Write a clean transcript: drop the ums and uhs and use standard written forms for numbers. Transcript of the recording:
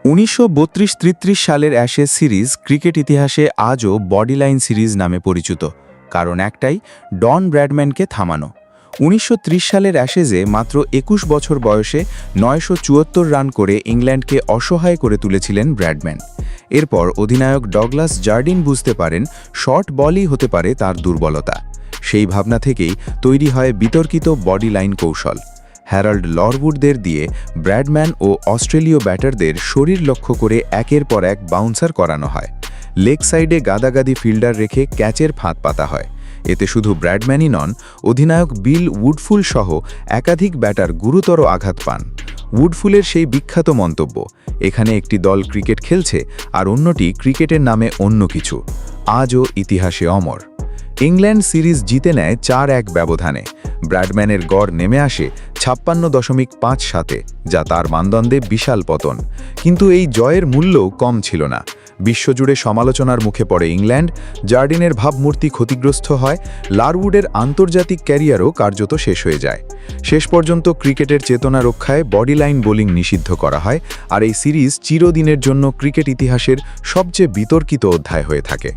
1932-33 সালের Ashes series cricket ইতিহাসে আজও বডি লাইন সিরিজ নামে পরিচিত, কারণ একটাই, ডন ব্র্যাডম্যানকে থামানো। 1930 সালের অ্যাশেজে মাত্র 21 বছর বয়সে 974 রান করে ইংল্যান্ডকে অসহায় করে তুলেছিলেন ব্র্যাডম্যান। এরপর অধিনায়ক ডগলাস জার্ডিন বুঝতে পারেন শর্ট বলই হতে পারে তার দুর্বলতা। সেই ভাবনা থেকেই তৈরি হয় বিতর্কিত বডি লাইন কৌশল। হ্যারাল্ড লরউডদের দিয়ে ব্র্যাডম্যান ও অস্ট্রেলীয় ব্যাটারদের শরীর লক্ষ্য করে একের পর এক বাউন্সার করানো হয়। লেগ সাইডে গাদাগাদি ফিল্ডার রেখে ক্যাচের ফাঁদ পাতা হয়। এতে শুধু ব্র্যাডম্যানই নন, অধিনায়ক বিল উডফুল সহ একাধিক ব্যাটার গুরুতর আঘাত পান। উডফুলের সেই বিখ্যাত মন্তব্য, এখানে একটি দল ক্রিকেট খেলছে আর অন্যটি ক্রিকেটের নামে অন্য কিছু, আজও ইতিহাসে অমর। ইংল্যান্ড সিরিজ জিতে নেয় 4-1 ব্যবধানে। ব্র্যাডম্যানের গড় নেমে আসে 56.57, যা তার মানদণ্ডে বিশাল পতন। কিন্তু এই জয়ের মূল্যও কম ছিল না। বিশ্বজুড়ে সমালোচনার মুখে পড়ে ইংল্যান্ড, জার্ডিনের ভাবমূর্তি ক্ষতিগ্রস্ত হয়, লারউডের আন্তর্জাতিক ক্যারিয়ারও কার্যত শেষ হয়ে যায়। শেষ পর্যন্ত ক্রিকেটের চেতনা রক্ষায় বডি লাইন বোলিং নিষিদ্ধ করা হয়, আর এই সিরিজ চিরদিনের জন্য ক্রিকেট ইতিহাসের সবচেয়ে বিতর্কিত অধ্যায় হয়ে থাকে।